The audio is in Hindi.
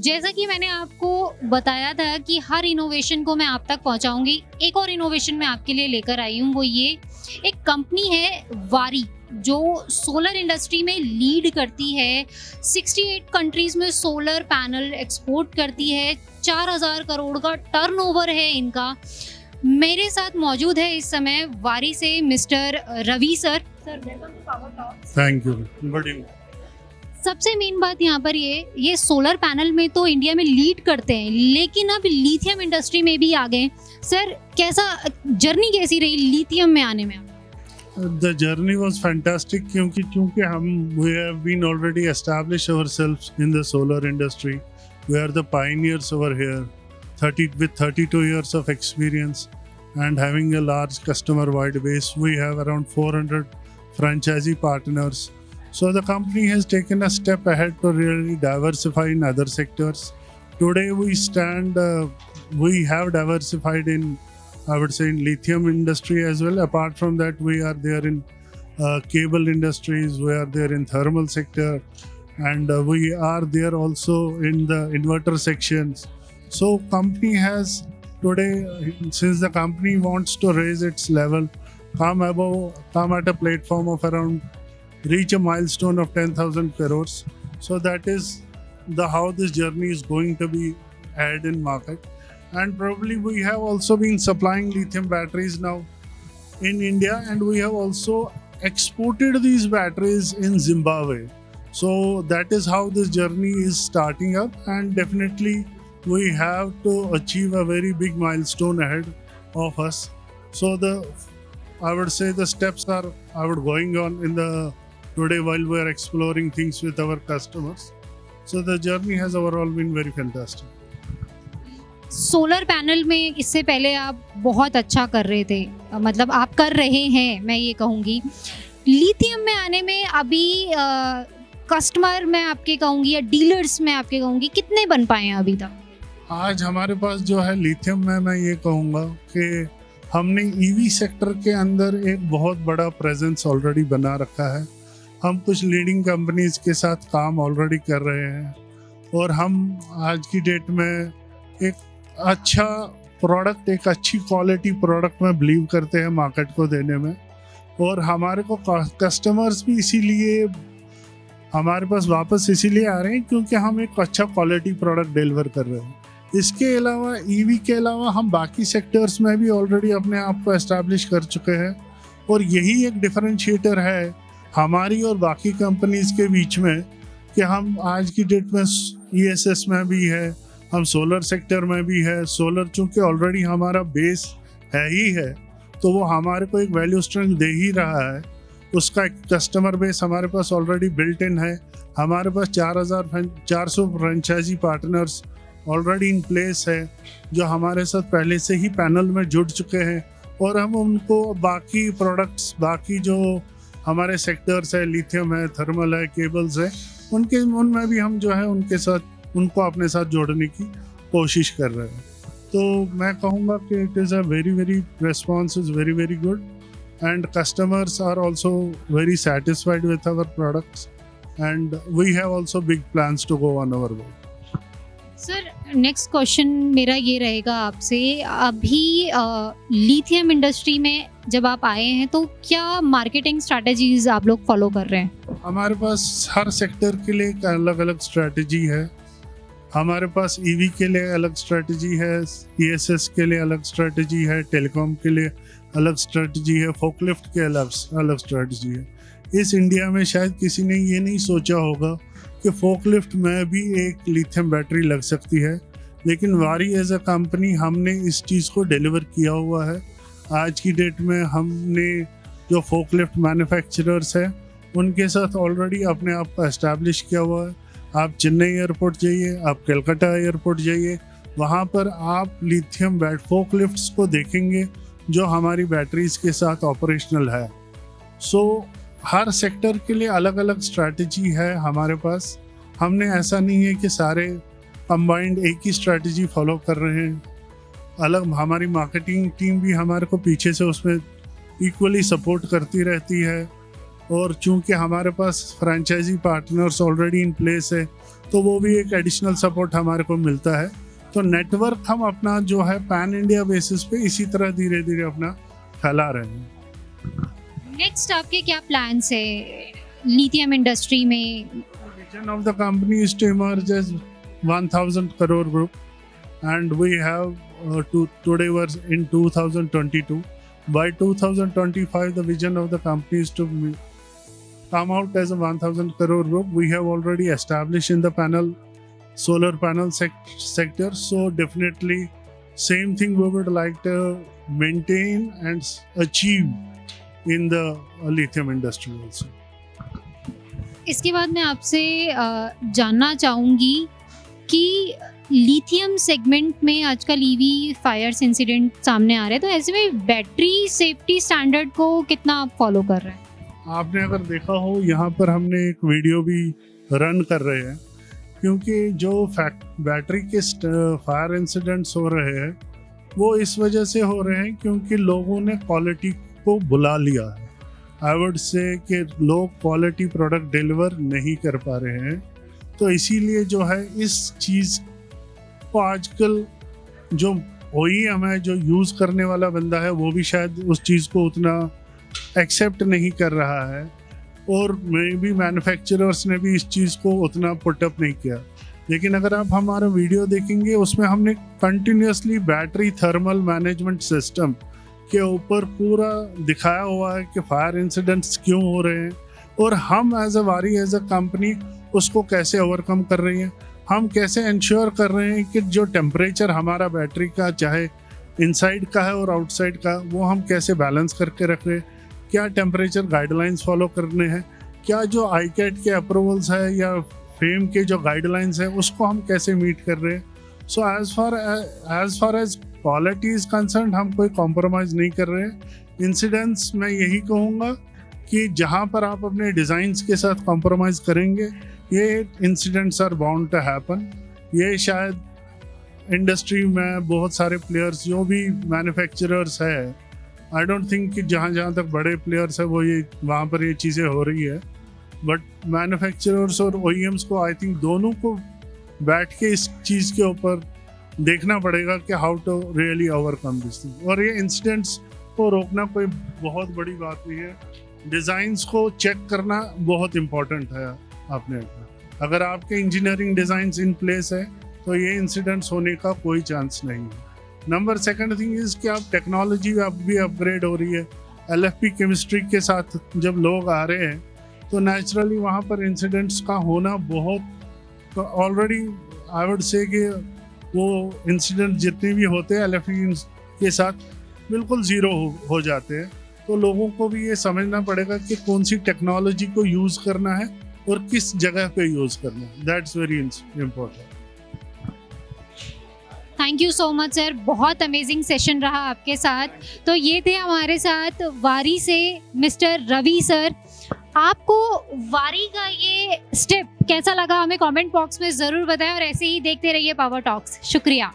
जैसा कि मैंने आपको बताया था कि हर इनोवेशन को मैं आप तक पहुंचाऊंगी, एक और इनोवेशन मैं आपके लिए लेकर आई हूँ। वो ये एक कंपनी है वारी, जो सोलर इंडस्ट्री में लीड करती है। 68 कंट्रीज में सोलर पैनल एक्सपोर्ट करती है। 4000 करोड़ का टर्नओवर है इनका। मेरे साथ मौजूद है इस समय वारी से mister Ravi sir. Sir welcome to power talk. Thank you. बढ़िया। सबसे मेन बात यहाँ पर ये सोलर पैनल में तो इंडिया में लीड करते हैं, लेकिन अब लिथियम इंडस्ट्री में भी आ गए। सर कैसा जर्नी कैसी रही लिथियम में आने में? The journey was fantastic क्योंकि हम we have been already established ourselves in the solar industry. We are the pioneers over here, with 32 years of experience and having a large customer wide base. We have around 400 franchisee partners. So the company has taken a step ahead to really diversify in other sectors. Today we have diversified in, I would say, in lithium industry as well. Apart from that, we are there in cable industries, we are there in thermal sector, and we are there also in the inverter sections. So company has today, since the company wants to raise its level, come at a platform of around reach a milestone of 10,000 crores. So that is how this journey is going to be ahead in market. And probably we have also been supplying lithium batteries now in India, and we have also exported these batteries in Zimbabwe. So that is how this journey is starting up, and definitely we have to achieve a very big milestone ahead of us. So I would say the steps are going on in the today while we are exploring things with our customers. So the journey has overall been very fantastic. Solar panel में इससे पहले आप बहुत अच्छा कर रहे थे, मतलब आप कर रहे हैं, मैं ये कहूँगी। लिथियम में आने में अभी कस्टमर मैं आपके कहूँगी या डीलर्स में आपके कहूँगी कितने बन पाए हैं अभी तक? आज हमारे पास जो है लिथियम में, मैं ये कहूँगा कि हमने ईवी सेक्टर के अंदर एक बहुत बड़ा प्रेजेंस ऑलरेडी बना रखा है। हम कुछ लीडिंग कंपनीज के साथ काम ऑलरेडी कर रहे हैं, और हम आज की डेट में एक अच्छा प्रोडक्ट, एक अच्छी क्वालिटी प्रोडक्ट में बिलीव करते हैं मार्केट को देने में। और हमारे को कस्टमर्स भी इसीलिए हमारे पास वापस इसीलिए आ रहे हैं क्योंकि हम एक अच्छा क्वालिटी प्रोडक्ट डिलीवर कर रहे हैं। इसके अलावा ईवी के अलावा हम बाकी सेक्टर्स में भी ऑलरेडी अपने आप को एस्टैब्लिश कर चुके हैं, और यही एक डिफरेंशिएटर है हमारी और बाकी कंपनीज के बीच में कि हम आज की डेट में ESS में भी है, हम सोलर सेक्टर में भी है। सोलर चूँकि ऑलरेडी हमारा बेस है ही है, तो वो हमारे को एक वैल्यू स्ट्रेंथ दे ही रहा है। उसका एक कस्टमर बेस हमारे पास ऑलरेडी बिल्ट इन है। हमारे पास 400 franchisee partners already in place है, जो हमारे साथ पहले से ही पैनल में जुड़ चुके हैं, और हम उनको बाकी प्रोडक्ट्स, बाकी जो हमारे सेक्टर्स है, लिथियम है, थर्मल है, केबल्स है, उनमें भी हम जो है उनको अपने साथ जोड़ने की कोशिश कर रहे हैं। तो मैं कहूँगा कि it is a very response is very good, and customers are also very satisfied with our products, and we have also big plans to go on our way. Sir next question मेरा ये रहेगा आपसे, अभी लिथियम इंडस्ट्री में जब आप आए हैं तो क्या मार्केटिंग स्ट्रैटेजीज आप लोग फॉलो कर रहे हैं? हमारे पास हर सेक्टर के लिए एक अलग अलग स्ट्रैटेजी है। हमारे पास ईवी के लिए अलग स्ट्रैटेजी है, ESS के लिए अलग स्ट्रैटेजी है, टेलीकॉम के लिए अलग स्ट्रैटेजी है, फोकलिफ्ट के अलग स्ट्रैटेजी है। इस इंडिया में शायद किसी ने ये नहीं सोचा होगा कि फोकलिफ्ट में भी एक लिथियम बैटरी लग सकती है, लेकिन वारी एज अ कंपनी हमने इस चीज़ को डिलीवर किया हुआ है। आज की डेट में हमने जो फोकलिफ्ट मैन्युफैक्चरर्स हैं उनके साथ ऑलरेडी अपने आप को एस्टैब्लिश किया हुआ है। आप चेन्नई एयरपोर्ट जाइए, आप कलकत्ता एयरपोर्ट जाइए, वहाँ पर आप लिथियम फोकलिफ्ट्स को देखेंगे जो हमारी बैटरीज के साथ ऑपरेशनल है। सो हर सेक्टर के लिए अलग अलग स्ट्रैटेजी है हमारे पास। हमने ऐसा नहीं है कि सारे कंबाइंड एक ही स्ट्रैटेजी फॉलो कर रहे हैं। अलग हमारी मार्केटिंग टीम भी हमारे को पीछे से उसमें इक्वली सपोर्ट करती रहती है। और चूंकि हमारे पास franchisee partners already in place है तो वो भी एक एडिशनल सपोर्ट हमारे को मिलता है। तो नेटवर्क हम अपना जो है पैन इंडिया बेसिस पे इसी तरह धीरे धीरे अपना फैला रहे हैं। नेक्स्ट आपके क्या प्लान्स है लिथियम इंडस्ट्री में? Vision of the company is to emerge as 1000 crore group and we have today was in 2022. By 2025 the vision of the company is to come out as a 1000 crore group. We have already established in the solar panel sector, so definitely same thing we would like to maintain and achieve in the lithium industry also. इसके बाद मैं आपसे जानना चाहूँगी कि लिथियम सेगमेंट में आजकल ईवी फायर्स इंसिडेंट सामने आ रहे हैं, तो ऐसे में बैटरी सेफ्टी स्टैंडर्ड को कितना आप फॉलो कर रहे हैं? आपने अगर देखा हो यहाँ पर हमने एक वीडियो भी रन कर रहे हैं, क्योंकि जो बैटरी के फायर इंसिडेंट्स हो रहे हैं वो इस वजह से हो रहे हैं क्योंकि लोगों ने क्वालिटी को बुला लिया है। आई वुड से कि लोग क्वालिटी प्रोडक्ट डिलीवर नहीं कर पा रहे हैं, तो इसीलिए जो है इस चीज़ को आजकल जो OEM है, जो यूज़ करने वाला बंदा है, वो भी शायद उस चीज़ को उतना एक्सेप्ट नहीं कर रहा है और मे भी मैन्युफैक्चरर्स ने भी इस चीज़ को उतना पुटअप नहीं किया। लेकिन अगर आप हमारा वीडियो देखेंगे उसमें हमने continuously battery thermal management system के ऊपर पूरा दिखाया हुआ है कि फायर इंसिडेंट्स क्यों हो रहे हैं और हम एज अ कंपनी उसको कैसे ओवरकम कर रही है। हम कैसे इंश्योर कर रहे हैं कि जो टेम्परेचर हमारा बैटरी का चाहे इनसाइड का है और आउटसाइड का, वो हम कैसे बैलेंस करके रख रहे हैं, क्या टेम्परेचर गाइडलाइंस फॉलो करने हैं, क्या जो ICAT के अप्रूवल्स है या फेम के जो गाइडलाइंस है उसको हम कैसे मीट कर रहे हैं। So as far as quality is concern हम कोई कॉम्प्रोमाइज़ नहीं कर रहे हैं। इंसिडेंट्स मैं यही कहूँगा कि जहाँ पर आप अपने डिज़ाइंस के साथ कॉम्प्रोमाइज़ करेंगे ये incidents are bound to happen. ये शायद इंडस्ट्री में बहुत सारे प्लेयर्स जो भी मैन्युफैक्चरर्स है, आई डोंट थिंक कि जहाँ तक बड़े प्लेयर्स है वो ये वहाँ पर ये चीज़ें हो रही है, बट मैन्युफैक्चरर्स और OEMs को आई थिंक दोनों को बैठ के इस चीज़ के ऊपर देखना पड़ेगा कि how to really overcome this thing. और ये इंसिडेंट्स को रोकना कोई बहुत बड़ी बात नहीं है, डिज़ाइंस को चेक करना बहुत इम्पोर्टेंट है। आपने अगर आपके इंजीनियरिंग डिज़ाइंस इन प्लेस है तो ये इंसिडेंट्स होने का कोई चांस नहीं है। नंबर सेकंड थिंग इज़ कि आप टेक्नोलॉजी अब भी अपग्रेड हो रही है। LFP केमिस्ट्री के साथ जब लोग आ रहे हैं तो नेचुरली वहाँ पर इंसिडेंट्स का होना बहुत ऑलरेडी आई वुड से कि वो इंसिडेंट जितने भी होते हैं LFP के साथ बिल्कुल ज़ीरो हो जाते हैं। तो लोगों को भी ये समझना पड़ेगा कि कौन सी टेक्नोलॉजी को यूज़ करना है और किस जगह पे यूज़ करना है। That's very important. Thank you so much sir, बहुत अमेजिंग सेशन रहा आपके साथ। तो ये थे हमारे साथ वारी से मिस्टर रवि सर। आपको वारी का ये स्टेप कैसा लगा हमें कमेंट बॉक्स में ज़रूर बताएं और ऐसे ही देखते रहिए पावर टॉक्स। शुक्रिया।